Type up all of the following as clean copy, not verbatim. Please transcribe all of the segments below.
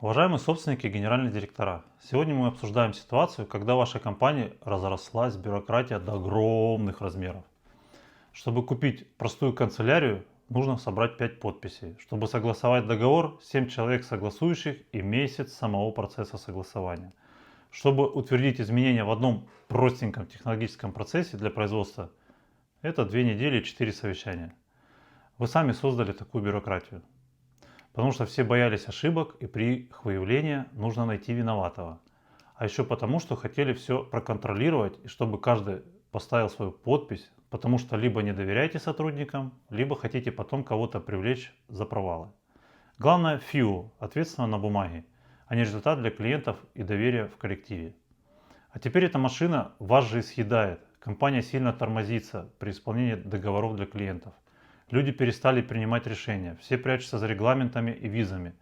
Уважаемые собственники и генеральные директора, сегодня мы обсуждаем ситуацию, когда ваша компания разрослась бюрократия до огромных размеров. Чтобы купить простую канцелярию, нужно собрать 5 подписей. Чтобы согласовать договор, 7 человек согласующих и месяц самого процесса согласования. Чтобы утвердить изменения в одном простеньком технологическом процессе для производства, это 2 недели и 4 совещания. Вы сами создали такую бюрократию. Потому что все боялись ошибок, и при их выявлении нужно найти виноватого. А еще потому, что хотели все проконтролировать, и чтобы каждый поставил свою подпись, потому что либо не доверяете сотрудникам, либо хотите потом кого-то привлечь за провалы. Главное ФИО, ответственно на бумаге, а не результат для клиентов и доверия в коллективе. А теперь эта машина вас же и съедает. Компания сильно тормозится при исполнении договоров для клиентов. Люди перестали принимать решения, все прячутся за регламентами и визами.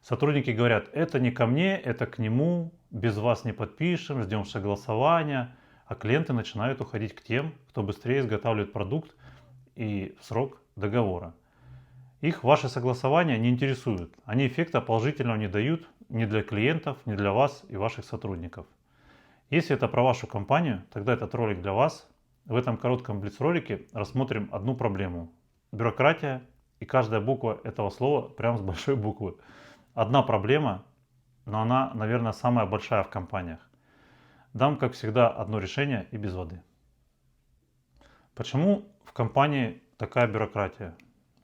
Сотрудники говорят, это не ко мне, это к нему, без вас не подпишем, ждем согласования. А клиенты начинают уходить к тем, кто быстрее изготавливает продукт и в срок договора. Их ваши согласования не интересуют, они эффекта положительного не дают ни для клиентов, ни для вас и ваших сотрудников. Если это про вашу компанию, тогда этот ролик для вас. В этом коротком блиц-ролике рассмотрим одну проблему. Бюрократия, и каждая буква этого слова прям с большой буквы. Одна проблема, но она, наверное, самая большая в компаниях. Дам, как всегда, одно решение и без воды. Почему в компании такая бюрократия?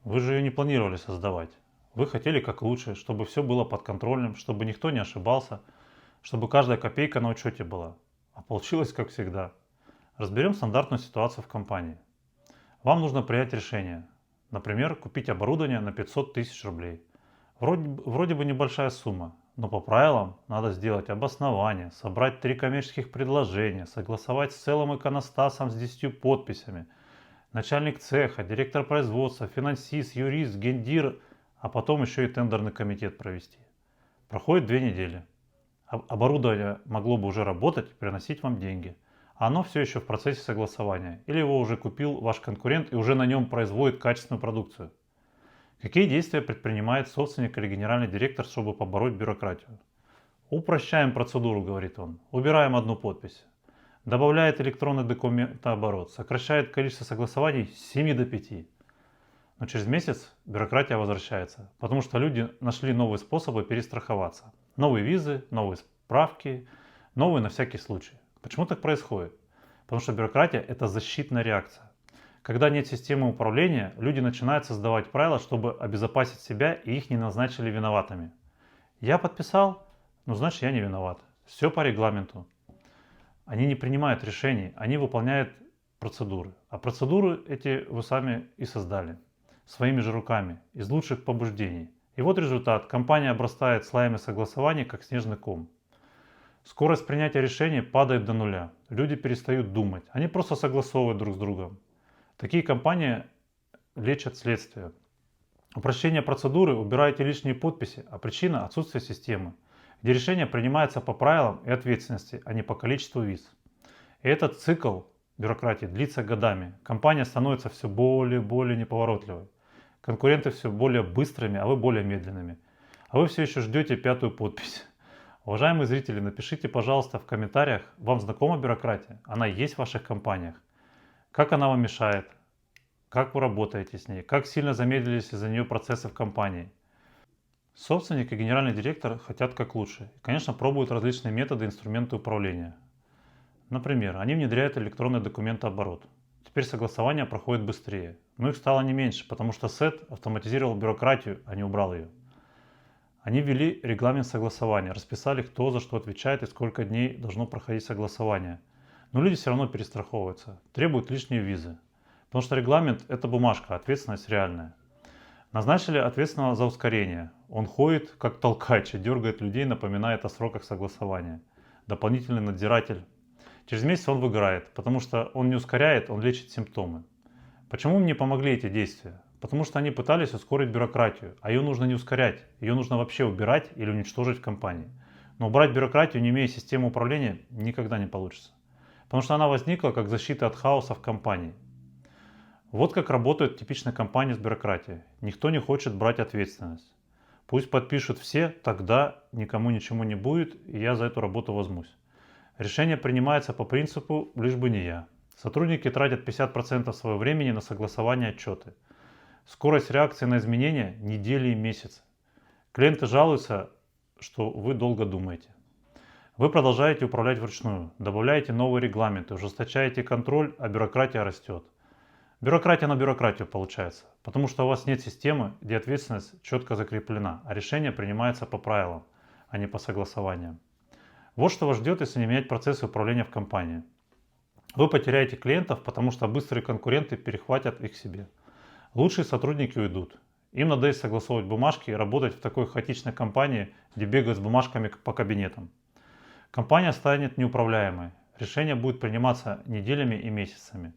Вы же ее не планировали создавать. Вы хотели как лучше, чтобы все было под контролем, чтобы никто не ошибался, чтобы каждая копейка на учете была. А получилось как всегда. Разберем стандартную ситуацию в компании. Вам нужно принять решение. Например, купить оборудование на 500 тысяч рублей. Вроде бы небольшая сумма, но по правилам надо сделать обоснование, собрать 3 коммерческих предложения, согласовать с целым иконостасом с 10 подписями. Начальник цеха, директор производства, финансист, юрист, гендир, а потом еще и тендерный комитет провести. Проходит 2 недели. Оборудование могло бы уже работать и приносить вам деньги. А оно все еще в процессе согласования. Или его уже купил ваш конкурент и уже на нем производит качественную продукцию. Какие действия предпринимает собственник или генеральный директор, чтобы побороть бюрократию? Упрощаем процедуру, говорит он. Убираем одну подпись. Добавляет электронный документооборот. Сокращает количество согласований с 7 до 5. Но через месяц бюрократия возвращается. Потому что люди нашли новые способы перестраховаться. Новые визы, новые справки, новые на всякий случай. Почему так происходит? Потому что бюрократия – это защитная реакция. Когда нет системы управления, люди начинают создавать правила, чтобы обезопасить себя, и их не назначили виноватыми. Я подписал, ну значит я не виноват. Все по регламенту. Они не принимают решений, они выполняют процедуры. А процедуры эти вы сами и создали. Своими же руками, из лучших побуждений. И вот результат. Компания обрастает слоями согласований, как снежный ком. Скорость принятия решений падает до нуля. Люди перестают думать. Они просто согласовывают друг с другом. Такие компании лечат следствие. Упрощение процедуры, убираете лишние подписи, а причина – отсутствие системы, где решение принимается по правилам и ответственности, а не по количеству виз. И этот цикл бюрократии длится годами. Компания становится все более и более неповоротливой. Конкуренты все более быстрыми, а вы более медленными. А вы все еще ждете 5-ю подпись. Уважаемые зрители, напишите, пожалуйста, в комментариях, вам знакома бюрократия? Она есть в ваших компаниях? Как она вам мешает? Как вы работаете с ней? Как сильно замедлились из-за нее процессы в компании? Собственник и генеральный директор хотят как лучше. И, конечно, пробуют различные методы и инструменты управления. Например, они внедряют электронный документооборот. Теперь согласование проходит быстрее. Но их стало не меньше, потому что СЭТ автоматизировал бюрократию, а не убрал ее. Они ввели регламент согласования, расписали, кто за что отвечает и сколько дней должно проходить согласование. Но люди все равно перестраховываются, требуют лишние визы. Потому что регламент – это бумажка, ответственность реальная. Назначили ответственного за ускорение. Он ходит, как толкач, и дергает людей, напоминает о сроках согласования. Дополнительный надзиратель. Через месяц он выгорает, потому что он не ускоряет, он лечит симптомы. Почему мне помогли эти действия? Потому что они пытались ускорить бюрократию, а ее нужно не ускорять, ее нужно вообще убирать или уничтожить в компании. Но убрать бюрократию, не имея системы управления, никогда не получится. Потому что она возникла как защита от хаоса в компании. Вот как работает типичная компания с бюрократией. Никто не хочет брать ответственность. Пусть подпишут все, тогда никому ничего не будет, и я за эту работу возьмусь. Решение принимается по принципу «лишь бы не я». Сотрудники тратят 50% своего времени на согласование отчеты. Скорость реакции на изменения – недели и месяцы. Клиенты жалуются, что вы долго думаете. Вы продолжаете управлять вручную, добавляете новые регламенты, ужесточаете контроль, а бюрократия растет. Бюрократия на бюрократию получается, потому что у вас нет системы, где ответственность четко закреплена, а решение принимается по правилам, а не по согласованиям. Вот что вас ждет, если не менять процессы управления в компании. Вы потеряете клиентов, потому что быстрые конкуренты перехватят их себе. Лучшие сотрудники уйдут. Им надоест согласовывать бумажки и работать в такой хаотичной компании, где бегают с бумажками по кабинетам. Компания станет неуправляемой. Решение будет приниматься неделями и месяцами.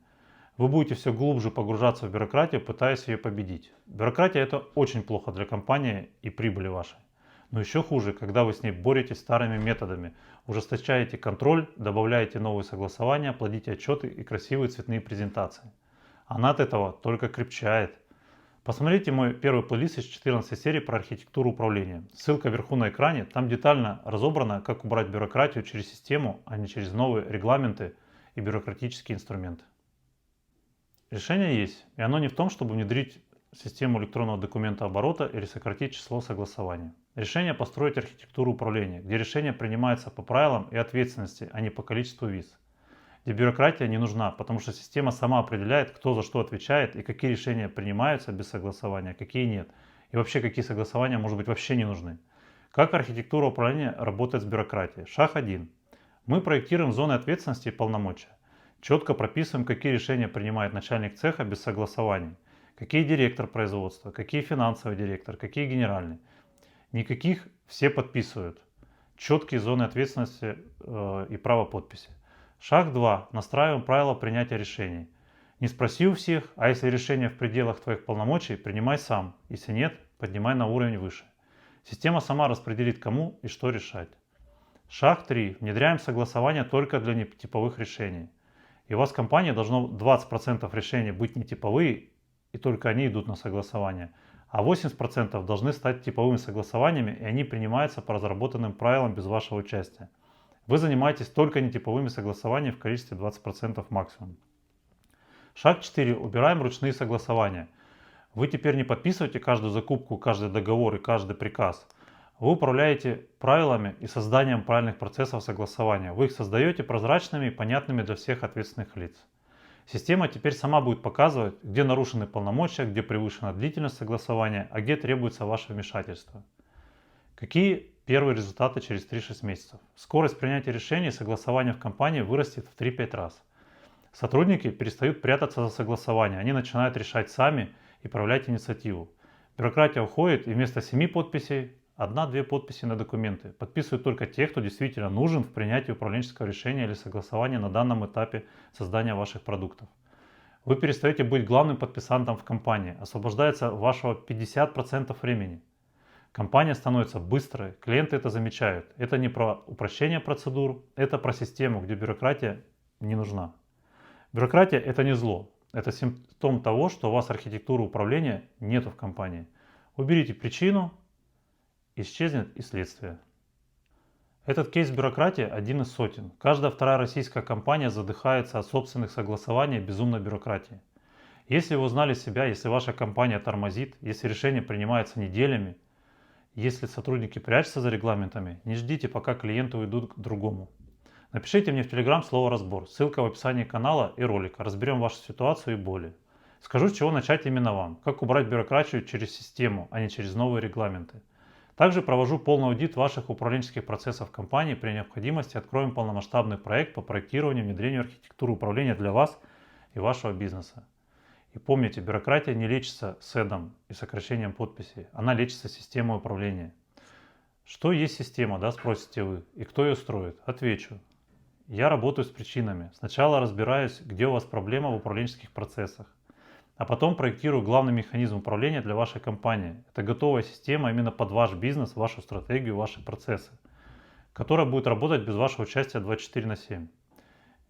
Вы будете все глубже погружаться в бюрократию, пытаясь ее победить. Бюрократия – это очень плохо для компании и прибыли вашей. Но еще хуже, когда вы с ней боретесь старыми методами, ужесточаете контроль, добавляете новые согласования, плодите отчеты и красивые цветные презентации. Она от этого только крепчает. Посмотрите мой первый плейлист из 14 серий про архитектуру управления. Ссылка вверху на экране, там детально разобрано, как убрать бюрократию через систему, а не через новые регламенты и бюрократические инструменты. Решение есть, и оно не в том, чтобы внедрить систему электронного документооборота или сократить число согласований. Решение построить архитектуру управления, где решение принимается по правилам и ответственности, а не по количеству виз. Где бюрократия не нужна, потому что система сама определяет, кто за что отвечает и какие решения принимаются без согласования, а какие нет. И вообще, какие согласования, может быть, вообще не нужны. Как архитектура управления работает с бюрократией? Шаг 1. Мы проектируем зоны ответственности и полномочия. Четко прописываем, какие решения принимает начальник цеха без согласований. Какие директор производства, какие финансовый директор, какие генеральный. Никаких все подписывают. Четкие зоны ответственности и право подписи. Шаг 2. Настраиваем правила принятия решений. Не спроси у всех, а если решение в пределах твоих полномочий, принимай сам. Если нет, поднимай на уровень выше. Система сама распределит, кому и что решать. Шаг 3. Внедряем согласование только для нетиповых решений. И у вас в компании должно 20% решений быть нетиповые, и только они идут на согласование. А 80% должны стать типовыми согласованиями, и они принимаются по разработанным правилам без вашего участия. Вы занимаетесь только нетиповыми согласованиями в количестве 20% максимум. Шаг 4. Убираем ручные согласования. Вы теперь не подписываете каждую закупку, каждый договор и каждый приказ. Вы управляете правилами и созданием правильных процессов согласования. Вы их создаете прозрачными и понятными для всех ответственных лиц. Система теперь сама будет показывать, где нарушены полномочия, где превышена длительность согласования, а где требуется ваше вмешательство. Какие первые результаты через 3-6 месяцев? Скорость принятия решений и согласования в компании вырастет в 3-5 раз. Сотрудники перестают прятаться за согласование, они начинают решать сами и проявлять инициативу. Бюрократия уходит, и вместо 7 подписей 1-2 подписи на документы. Подписывают только те, кто действительно нужен в принятии управленческого решения или согласования на данном этапе создания ваших продуктов. Вы перестаете быть главным подписантом в компании. Освобождается вашего 50% времени. Компания становится быстрой, клиенты это замечают. Это не про упрощение процедур, это про систему, где бюрократия не нужна. Бюрократия это не зло. Это симптом того, что у вас архитектуры управления нету в компании. Уберите причину, исчезнет и следствие. Этот кейс бюрократии один из сотен. Каждая вторая российская компания задыхается от собственных согласований и безумной бюрократии. Если вы узнали себя, если ваша компания тормозит, если решения принимаются неделями, если сотрудники прячутся за регламентами, не ждите, пока клиенты уйдут к другому. Напишите мне в Telegram слово «разбор». Ссылка в описании канала и ролика. Разберем вашу ситуацию и боли. Скажу, с чего начать именно вам. Как убрать бюрократию через систему, а не через новые регламенты. Также провожу полный аудит ваших управленческих процессов в компании. При необходимости откроем полномасштабный проект по проектированию и внедрению архитектуры управления для вас и вашего бизнеса. И помните, бюрократия не лечится СЭДом и сокращением подписей. Она лечится системой управления. Что есть система, да, спросите вы. И кто ее строит? Отвечу. Я работаю с причинами. Сначала разбираюсь, где у вас проблема в управленческих процессах. А потом проектирую главный механизм управления для вашей компании. Это готовая система именно под ваш бизнес, вашу стратегию, ваши процессы, которая будет работать без вашего участия 24/7.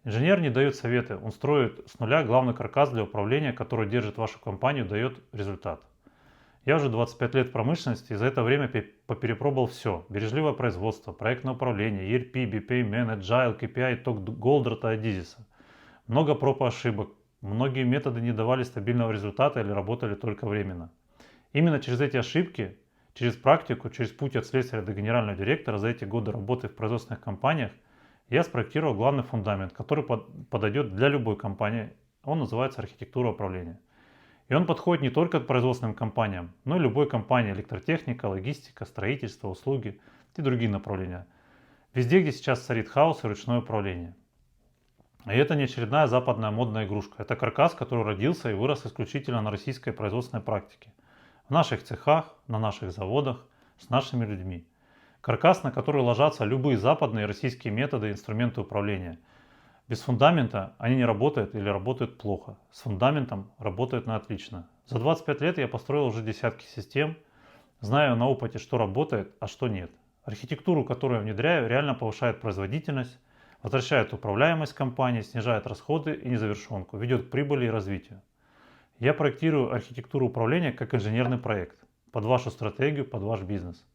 Инженер не дает советы, он строит с нуля главный каркас для управления, который держит вашу компанию, дает результат. Я уже 25 лет в промышленности и за это время поперепробовал все. Бережливое производство, проектное управление, ERP, BPMN, Agile, KPI, итог Голдрата, Адизиса. Много проб и ошибок. Многие методы не давали стабильного результата или работали только временно. Именно через эти ошибки, через практику, через путь от слесаря до генерального директора за эти годы работы в производственных компаниях я спроектировал главный фундамент, который подойдет для любой компании. Он называется архитектура управления. И он подходит не только к производственным компаниям, но и любой компании: электротехника, логистика, строительство, услуги и другие направления. Везде, где сейчас царит хаос и ручное управление. И это не очередная западная модная игрушка. Это каркас, который родился и вырос исключительно на российской производственной практике. В наших цехах, на наших заводах, с нашими людьми. Каркас, на который ложатся любые западные и российские методы и инструменты управления. Без фундамента они не работают или работают плохо. С фундаментом работают на отлично. За 25 лет я построил уже десятки систем, знаю на опыте, что работает, а что нет. Архитектуру, которую я внедряю, реально повышает производительность, возвращает управляемость компании, снижает расходы и незавершенку, ведет к прибыли и развитию. Я проектирую архитектуру управления как инженерный проект, под вашу стратегию, под ваш бизнес.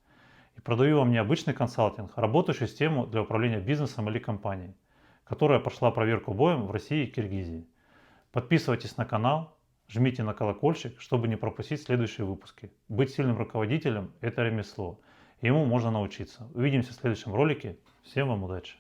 И продаю вам не обычный консалтинг, а работающую систему для управления бизнесом или компанией, которая прошла проверку боем в России и Киргизии. Подписывайтесь на канал, жмите на колокольчик, чтобы не пропустить следующие выпуски. Быть сильным руководителем – это ремесло, и ему можно научиться. Увидимся в следующем ролике. Всем вам удачи!